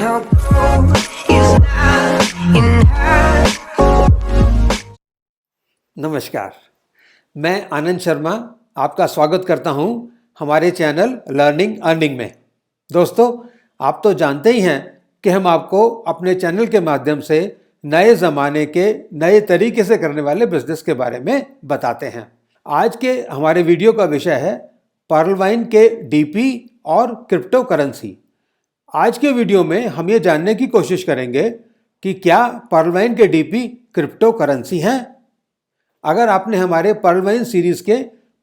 No gold is not enough. नमस्कार, मैं आनंद शर्मा आपका स्वागत करता हूं हमारे चैनल लर्निंग अर्निंग में। दोस्तों, आप तो जानते ही हैं कि हम आपको अपने चैनल के माध्यम से नए ज़माने के नए तरीके से करने वाले बिजनेस के बारे में बताते हैं। आज के हमारे वीडियो का विषय है पर्लवाइन के डीपी और क्रिप्टो करेंसी। आज के वीडियो में हम ये जानने की कोशिश करेंगे कि क्या पर्लवाइन के डीपी क्रिप्टो करेंसी हैं। अगर आपने हमारे पर्लवाइन सीरीज के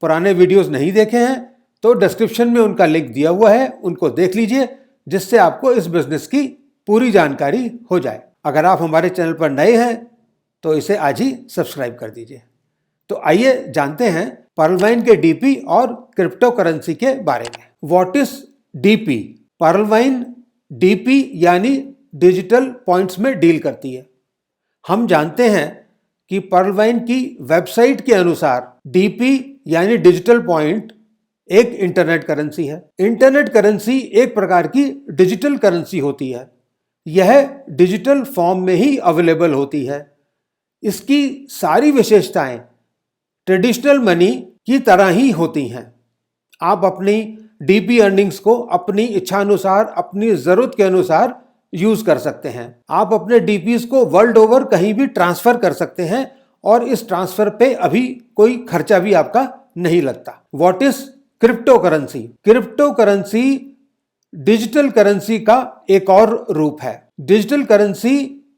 पुराने वीडियोस नहीं देखे हैं तो डिस्क्रिप्शन में उनका लिंक दिया हुआ है, उनको देख लीजिए, जिससे आपको इस बिजनेस की पूरी जानकारी हो जाए। अगर आप हमारे चैनल पर नए हैं तो इसे आज ही सब्सक्राइब कर दीजिए। तो आइए जानते हैं पर्लवाइन के डीपी और क्रिप्टो करेंसी के बारे में। What is DP? पर्लवाइन डीपी यानी डिजिटल पॉइंट्स में डील करती है। हम जानते हैं कि पर्लवाइन की वेबसाइट के अनुसार डीपी यानी डिजिटल पॉइंट एक इंटरनेट करेंसी है। इंटरनेट करेंसी एक प्रकार की डिजिटल करेंसी होती है। यह डिजिटल फॉर्म में ही अवेलेबल होती है। इसकी सारी विशेषताएं ट्रेडिशनल मनी की तरह ही होती हैं। आप अपनी डीपी अर्निंग्स को अपनी इच्छानुसार, अपनी ज़रूरत के अनुसार यूज़ कर सकते हैं। आप अपने डीपीज को वर्ल्ड ओवर कहीं भी ट्रांसफ़र कर सकते हैं और इस ट्रांसफ़र पे अभी कोई खर्चा भी आपका नहीं लगता। What is crypto currency? Crypto currency digital currency का एक और रूप है। डिजिटल करेंसी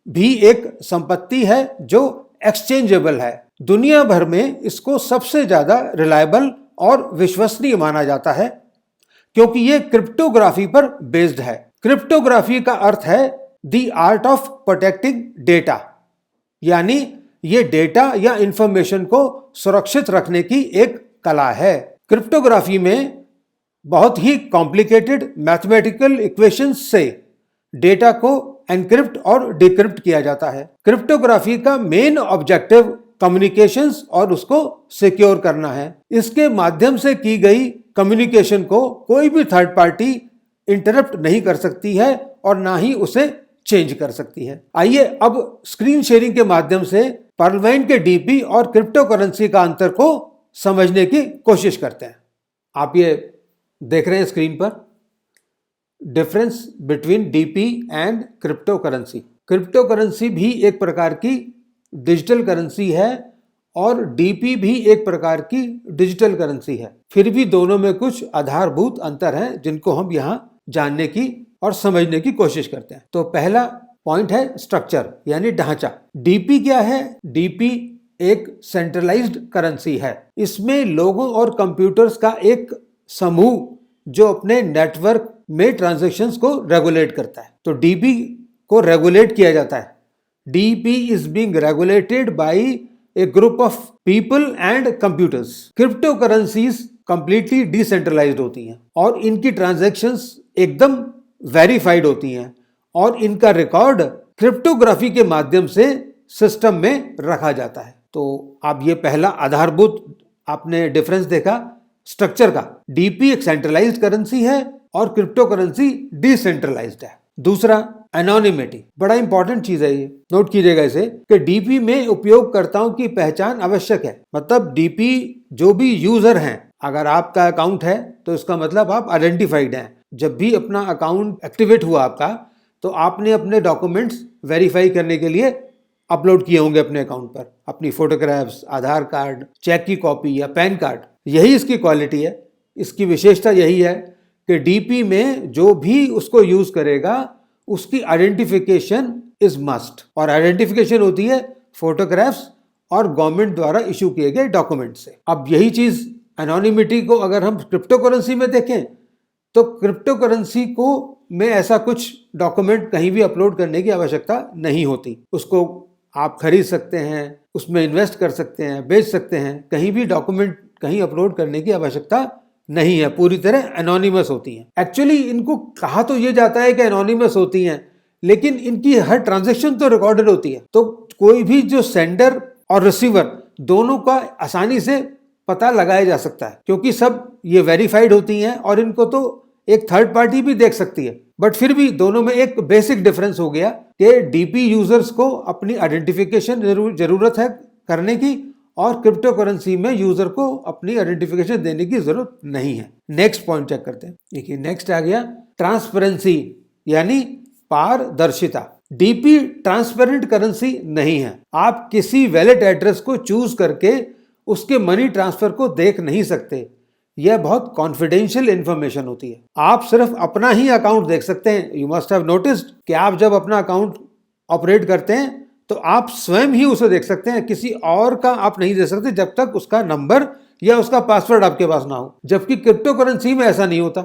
भी एक संपत्ति है जो एक्सचेंजेबल है। दुनिया भर में इसको सबसे ज़्यादा रिलायबल और विश्वसनीय माना जाता है क्योंकि ये क्रिप्टोग्राफी पर बेस्ड है। क्रिप्टोग्राफी का अर्थ है the art of protecting data, यानी ये डेटा या इंफॉर्मेशन को सुरक्षित रखने की एक कला है। क्रिप्टोग्राफी में बहुत ही कॉम्प्लिकेटेड मैथमेटिकल इक्वेशंस से डेटा को एनक्रिप्ट और डिक्रिप्ट किया जाता है। क्रिप्टोग्राफी का मेन ऑब्जेक्टिव कम्युनिकेशंस और उसको सिक्योर करना है। इसके माध्यम से की गई कम्युनिकेशन को कोई भी थर्ड पार्टी इंटरप्ट नहीं कर सकती है और ना ही उसे चेंज कर सकती है। आइए अब स्क्रीन शेयरिंग के माध्यम से पर्लवाइन के डीपी और क्रिप्टो करेंसी का अंतर को समझने की कोशिश करते हैं। आप ये देख रहे हैं स्क्रीन पर difference between DP and crypto currency. Crypto currency भी एक प्रकार की डिजिटल करेंसी है और डीपी भी एक प्रकार की डिजिटल करेंसी है। फिर भी दोनों में कुछ आधारभूत अंतर हैं जिनको हम यहाँ जानने की और समझने की कोशिश करते हैं। तो पहला पॉइंट है स्ट्रक्चर यानी ढांचा। डीपी क्या है? डीपी एक सेंट्रलाइज्ड करेंसी है। इसमें लोगों और कंप्यूटर्स का एक समूह जो अपने नेटवर्क में ट्रांजैक्शंस को रेगुलेट करता है। तो डीपी को रेगुलेट किया जाता है। DP is being regulated by a group of people and computers. Cryptocurrencies completely decentralised होती हैं और इनकी ट्रांजैक्शंस एकदम वेरीफाइड होती हैं और इनका रिकॉर्ड क्रिप्टोग्राफी के माध्यम से सिस्टम में रखा जाता है। तो आप ये पहला आधारभूत आपने डिफरेंस देखा स्ट्रक्चर का। डीपी एक सेंट्रलाइज्ड करेंसी है और क्रिप्टो करेंसी डिसेंट्रलाइज्ड है। दूसरा एनोनिमिटी, बड़ा इंपॉर्टेंट चीज है ये, नोट कीजिएगा इसे कि डीपी में उपयोगकर्ताओं की पहचान आवश्यक है। मतलब डीपी जो भी यूजर हैं, अगर आपका अकाउंट है तो इसका मतलब आप आइडेंटिफाइड हैं। जब भी अपना अकाउंट एक्टिवेट हुआ आपका तो आपने अपने डॉक्यूमेंट्स वेरीफाई करने के लिए अपलोड किए होंगे अपने अकाउंट पर, अपनी फोटोग्राफ्स, आधार कार्ड, चेक की कॉपी या पैन कार्ड। यही इसकी क्वालिटी है, इसकी विशेषता यही है कि डीपी में जो भी उसको यूज करेगा उसकी आइडेंटिफिकेशन इज मस्ट, और आइडेंटिफिकेशन होती है फोटोग्राफ्स और गवर्नमेंट द्वारा इशू किए गए डॉक्यूमेंट से। अब यही चीज एनोनिमिटी को अगर हम क्रिप्टो करेंसी में देखें तो क्रिप्टो करेंसी को में ऐसा कुछ डॉक्यूमेंट कहीं भी अपलोड करने की आवश्यकता नहीं होती। उसको आप खरीद सकते हैं, उसमें इन्वेस्ट कर सकते हैं, बेच सकते हैं, कहीं भी डॉक्यूमेंट कहीं अपलोड करने की आवश्यकता नहीं है, पूरी तरह एनोनिमस होती हैं। एक्चुअली इनको कहा तो ये जाता है कि एनोनिमस होती हैं, लेकिन इनकी हर ट्रांजैक्शन तो रिकॉर्डेड होती है। तो कोई भी जो सेंडर और रिसीवर दोनों का आसानी से पता लगाया जा सकता है क्योंकि सब ये वेरीफाइड होती हैं और इनको तो एक थर्ड पार्टी भी देख सकती है, बट फिर भी दोनों में एक बेसिक डिफरेंस हो गया कि डीपी यूजर्स को अपनी आइडेंटिफिकेशन जरूरत है करने की और क्रिप्टो करेंसी में यूजर को अपनी आइडेंटिफिकेशन देने की जरूरत नहीं है। नेक्स्ट पॉइंट चेक करते हैं। देखिए नेक्स्ट आ गया ट्रांसपेरेंसी यानी पारदर्शिता। डीपी ट्रांसपेरेंट करेंसी नहीं है। आप किसी वैलेट एड्रेस को चूज करके उसके मनी ट्रांसफर को देख नहीं सकते। यह बहुत कॉन्फिडेंशियल इंफॉर्मेशन होती है। आप सिर्फ अपना ही अकाउंट देख सकते हैं। यू मस्ट हैव नोटिस्ड कि आप जब अपना अकाउंट ऑपरेट करते हैं तो आप स्वयं ही उसे देख सकते हैं, किसी और का आप नहीं देख सकते जब तक उसका नंबर या उसका पासवर्ड आपके पास ना हो। जबकि क्रिप्टो करेंसी में ऐसा नहीं होता,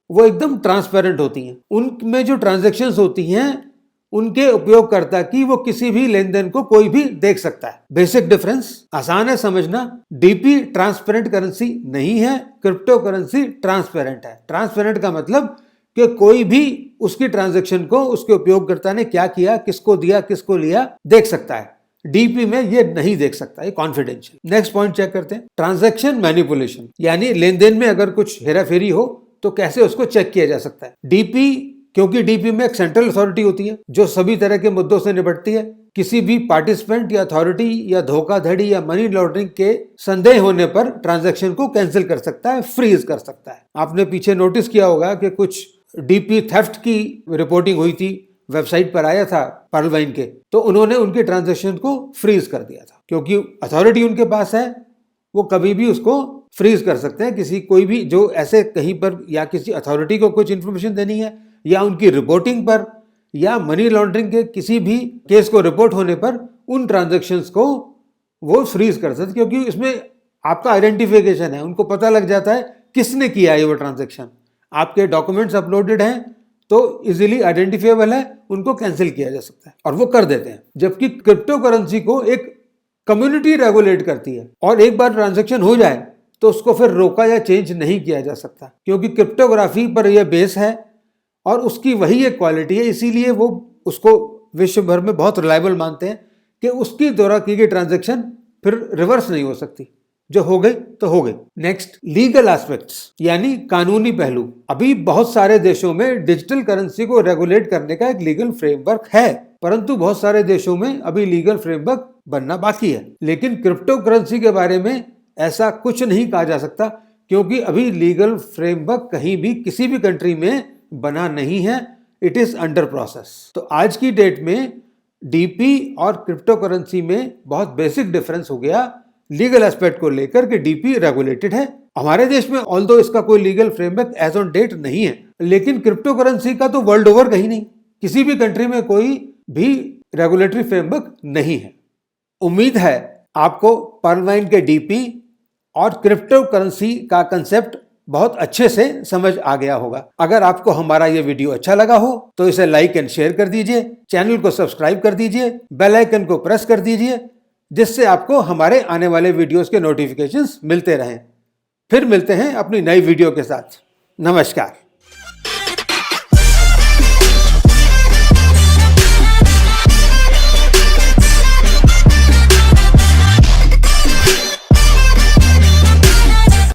वो एकदम ट्रांसपेरेंट होती हैं। उनमें जो ट्रांजैक्शंस होती हैं उनके उपयोगकर्ता की वो किसी भी लेन देन को कोई भी देख सकता है। बेसिक डिफरेंस आसान है समझना। डीपी ट्रांसपेरेंट करेंसी नहीं है, क्रिप्टो करेंसी ट्रांसपेरेंट है। ट्रांसपेरेंट का मतलब कि कोई भी उसकी ट्रांजैक्शन को उसके उपयोगकर्ता ने क्या किया, किसको दिया, किसको लिया, देख सकता है। डीपी में ये नहीं देख सकता, ये कॉन्फिडेंशियल। नेक्स्ट पॉइंट चेक करते हैं। ट्रांजैक्शन मैनिपुलेशन यानी लेन देन में अगर कुछ हेराफेरी हो तो कैसे उसको चेक किया जा सकता है। डीपी, क्योंकि डीपी में एक सेंट्रल अथॉरिटी होती है जो सभी तरह के मुद्दों से निपटती है। किसी भी पार्टिसिपेंट या अथॉरिटी या धोखाधड़ी या मनी लॉन्ड्रिंग के संदेह होने पर ट्रांजैक्शन को कैंसिल कर सकता है, फ्रीज कर सकता है। आपने पीछे नोटिस किया होगा कि कुछ डीपी थेफ्ट की रिपोर्टिंग हुई थी, वेबसाइट पर आया था पर्लवाइन के, तो उन्होंने उनके ट्रांजैक्शन को फ्रीज कर दिया था। क्योंकि अथॉरिटी उनके पास है, वो कभी भी उसको फ्रीज कर सकते हैं। किसी कोई भी जो ऐसे कहीं पर या किसी अथॉरिटी को कुछ इन्फॉर्मेशन देनी है या उनकी रिपोर्टिंग पर या मनी लॉन्ड्रिंग के किसी भी केस को रिपोर्ट होने पर उन ट्रांजैक्शंस को वो फ्रीज कर सकते, क्योंकि इसमें आपका आइडेंटिफिकेशन है। उनको पता लग जाता है किसने किया है वो ट्रांजैक्शन। आपके डॉक्यूमेंट्स अपलोडेड हैं तो इजीली आइडेंटिफाइबल है, उनको कैंसिल किया जा सकता है और वो कर देते हैं। जबकि क्रिप्टो करेंसी को एक कम्युनिटी रेगुलेट करती है और एक बार ट्रांजैक्शन हो जाए तो उसको फिर रोका या चेंज नहीं किया जा सकता, क्योंकि क्रिप्टोग्राफी पर यह बेस है और उसकी वही एक क्वालिटी है। इसीलिए वो उसको विश्व भर में बहुत रिलायबल मानते हैं कि उसकी द्वारा की गई ट्रांजैक्शन फिर रिवर्स नहीं हो सकती, जो हो गई तो हो गई। नेक्स्ट, लीगल एस्पेक्ट्स यानी कानूनी पहलू। अभी बहुत सारे देशों में डिजिटल करेंसी को रेगुलेट करने का एक लीगल फ्रेमवर्क है, परंतु बहुत सारे देशों में अभी लीगल फ्रेमवर्क बनना बाकी है। लेकिन क्रिप्टो करेंसी के बारे में ऐसा कुछ नहीं कहा जा सकता, क्योंकि अभी लीगल फ्रेमवर्क कहीं भी किसी भी कंट्री में बना नहीं है। It is under process. तो आज की डेट में डीपी और क्रिप्टो करेंसी में बहुत बेसिक डिफरेंस हो गया लीगल एस्पेक्ट को लेकर के। डीपी रेगुलेटेड है हमारे देश में, ऑल्दो इसका कोई legal framework as on date नहीं है। लेकिन क्रिप्टो करेंसी का तो वर्ल्ड ओवर कहीं नहीं, किसी भी कंट्री में कोई भी रेगुलेटरी फ्रेमवर्क नहीं है। उम्मीद है आपको पर्लवाइन के डीपी और क्रिप्टो करेंसी का कंसेप्ट बहुत अच्छे से समझ आ गया होगा। अगर आपको हमारा ये वीडियो अच्छा लगा हो तो इसे लाइक एंड शेयर कर दीजिए, चैनल को सब्सक्राइब कर दीजिए, बेल आइकन को प्रेस कर दीजिए, जिससे आपको हमारे आने वाले वीडियोस के नोटिफिकेशंस मिलते रहें। फिर मिलते हैं अपनी नई वीडियो के साथ। नमस्कार।